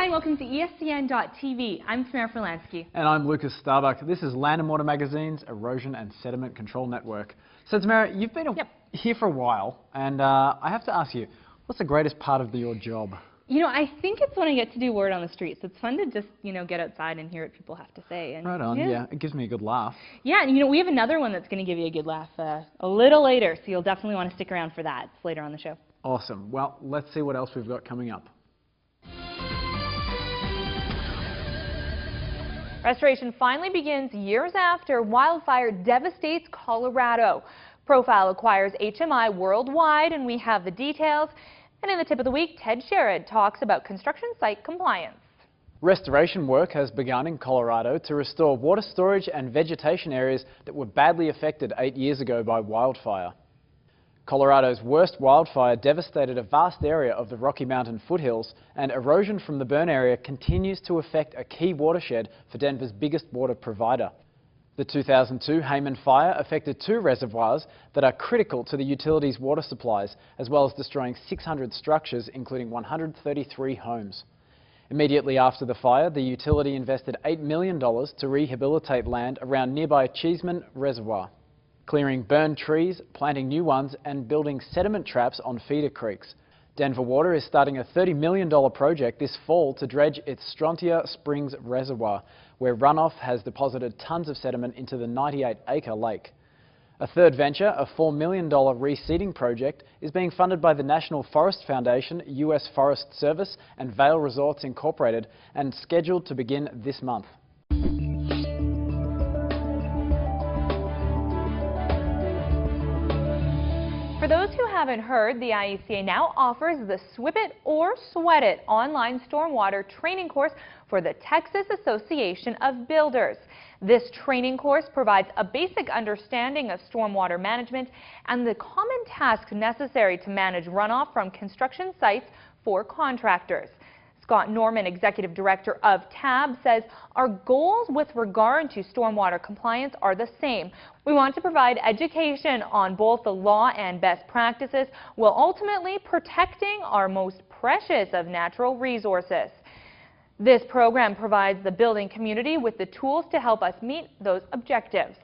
and welcome to ESCN.TV. I'm Tamara Forlansky. And I'm Lucas Starbuck. This is Land and Water Magazine's Erosion and Sediment Control Network. So Tamara, you've been here for a while, and I have to ask you, what's the greatest part of your job? You know, I think it's when I get to do word on the streets. It's fun to just, get outside and hear what people have to say. And, right on, yeah. It gives me a good laugh. Yeah, and we have another one that's going to give you a good laugh a little later, so you'll definitely want to stick around for that. It's later on the show. Awesome. Well, let's see what else we've got coming up. Restoration finally begins years after wildfire devastates Colorado. Profile acquires HMI worldwide, and we have the details. And in the tip of the week, Ted Sherrod talks about construction site compliance. Restoration work has begun in Colorado to restore water storage and vegetation areas that were badly affected 8 years ago by wildfire. Colorado's worst wildfire devastated a vast area of the Rocky Mountain foothills, and erosion from the burn area continues to affect a key watershed for Denver's biggest water provider. The 2002 Hayman fire affected 2 reservoirs that are critical to the utility's water supplies, as well as destroying 600 structures, including 133 homes. Immediately after the fire, the utility invested $8 million to rehabilitate land around nearby Cheeseman Reservoir, clearing burned trees, planting new ones, and building sediment traps on feeder creeks. Denver Water is starting a $30 million project this fall to dredge its Strontia Springs Reservoir, where runoff has deposited tons of sediment into the 98-acre lake. A third venture, a $4 million reseeding project, is being funded by the National Forest Foundation, U.S. Forest Service, and Vail Resorts Incorporated, and scheduled to begin this month. For those who haven't heard, the IECA now offers the Swip It or Sweat It online stormwater training course for the Texas Association of Builders. This training course provides a basic understanding of stormwater management and the common tasks necessary to manage runoff from construction sites for contractors. Scott Norman, Executive Director of TAB, says our goals with regard to stormwater compliance are the same. We want to provide education on both the law and best practices, while ultimately protecting our most precious of natural resources. This program provides the building community with the tools to help us meet those objectives.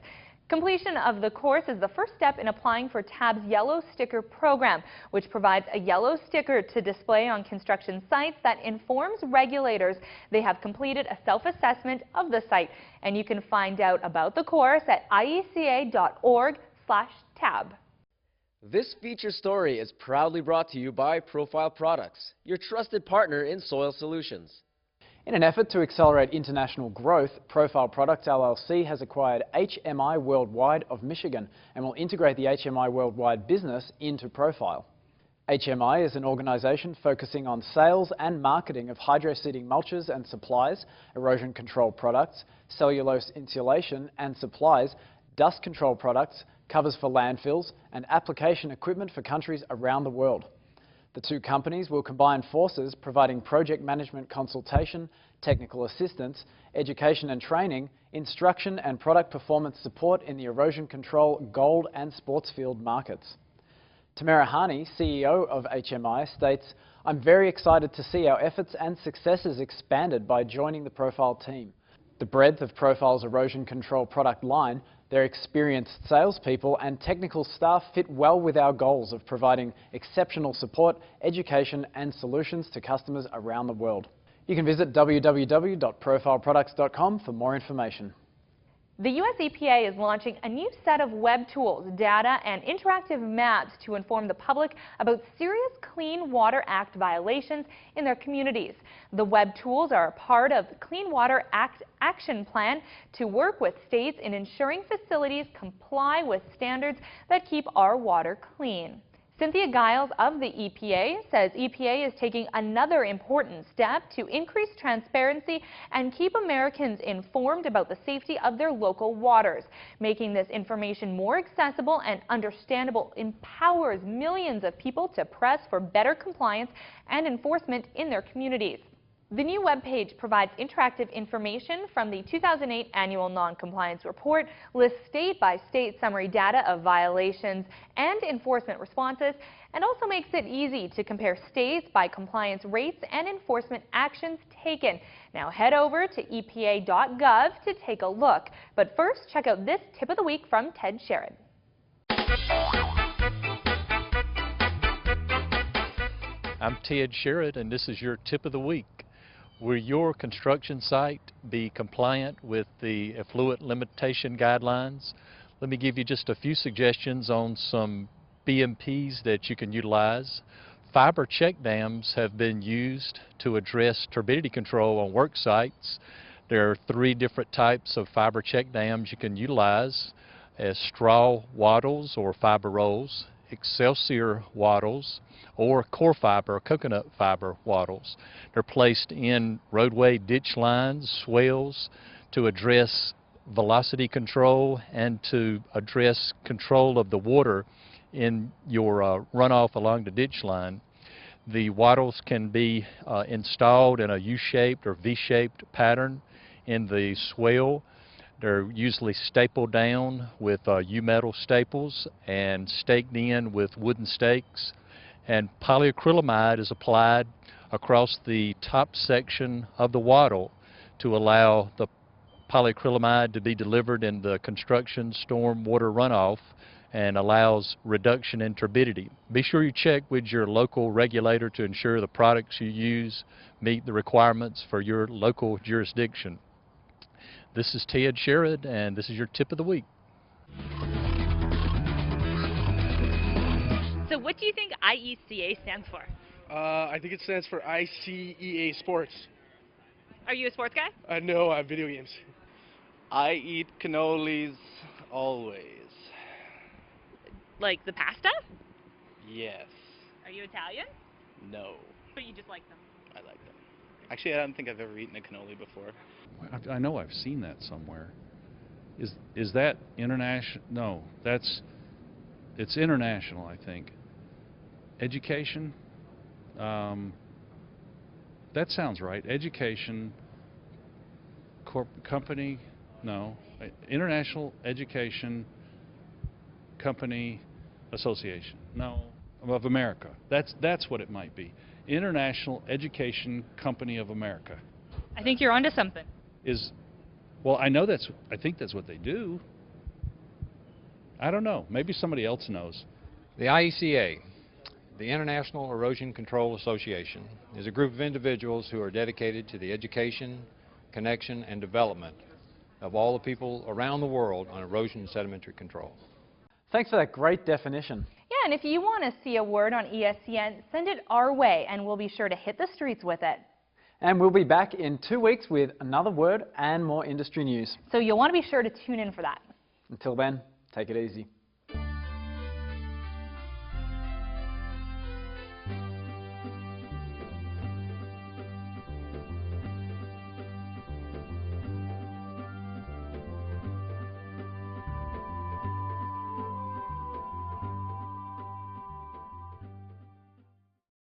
Completion of the course is the first step in applying for TAB's Yellow Sticker program, which provides a yellow sticker to display on construction sites that informs regulators they have completed a self-assessment of the site. And you can find out about the course at IECA.org/TAB. This feature story is proudly brought to you by Profile Products, your trusted partner in soil solutions. In an effort to accelerate international growth, Profile Products LLC has acquired HMI Worldwide of Michigan and will integrate the HMI Worldwide business into Profile. HMI is an organization focusing on sales and marketing of hydro-seeding mulches and supplies, erosion control products, cellulose insulation and supplies, dust control products, covers for landfills, and application equipment for countries around the world. The two companies will combine forces, providing project management consultation, technical assistance, education and training, instruction and product performance support in the erosion control, gold and sports field markets. Tamara Hani, CEO of HMI, states, "I'm very excited to see our efforts and successes expanded by joining the Profile team. The breadth of Profile's erosion control product line, their experienced salespeople and technical staff fit well with our goals of providing exceptional support, education and solutions to customers around the world." You can visit www.profileproducts.com for more information. The U.S. EPA is launching a new set of web tools, data, and interactive maps to inform the public about serious Clean Water Act violations in their communities. The web tools are a part of the Clean Water Act Action Plan to work with states in ensuring facilities comply with standards that keep our water clean. Cynthia Giles of the EPA says EPA is taking another important step to increase transparency and keep Americans informed about the safety of their local waters. Making this information more accessible and understandable empowers millions of people to press for better compliance and enforcement in their communities. The new webpage provides interactive information from the 2008 Annual Non-Compliance Report, lists state-by-state summary data of violations and enforcement responses, and also makes it easy to compare states by compliance rates and enforcement actions taken. Now head over to EPA.gov to take a look. But first, check out this tip of the week from Ted Sherrod. I'm Ted Sherrod, and this is your tip of the week. Will your construction site be compliant with the effluent limitation guidelines? Let me give you just a few suggestions on some BMPs that you can utilize. Fiber check dams have been used to address turbidity control on work sites. There are 3 different types of fiber check dams you can utilize as straw wattles or fiber rolls, Excelsior wattles, or core fiber or coconut fiber wattles. They're placed in roadway ditch lines, swales, to address velocity control and to address control of the water in your runoff along the ditch line. The wattles can be installed in a U-shaped or V-shaped pattern in the swale. They're usually stapled down with U-metal staples and staked in with wooden stakes. And polyacrylamide is applied across the top section of the wattle to allow the polyacrylamide to be delivered in the construction storm water runoff and allows reduction in turbidity. Be sure you check with your local regulator to ensure the products you use meet the requirements for your local jurisdiction. This is Ted Sherrod, and this is your tip of the week. So what do you think IECA stands for? I think it stands for ICEA Sports. Are you a sports guy? No, video games. I eat cannolis always. Like the pasta? Yes. Are you Italian? No. But you just like them? I like them. Actually, I don't think I've ever eaten a cannoli before. I know I've seen that somewhere. Is that international? No, it's international, I think. Education? That sounds right. Education company? No. International Education Company Association. No. Of America. That's what it might be. International Education Company of America. I think you're onto something. Well, I think that's what they do. I don't know. Maybe somebody else knows. The IECA, the International Erosion Control Association, is a group of individuals who are dedicated to the education, connection, and development of all the people around the world on erosion and sedimentary control. Thanks for that great definition. Yeah, and if you want to see a word on ESCN, send it our way, and we'll be sure to hit the streets with it. And we'll be back in 2 weeks with another word and more industry news. So you'll want to be sure to tune in for that. Until then, take it easy.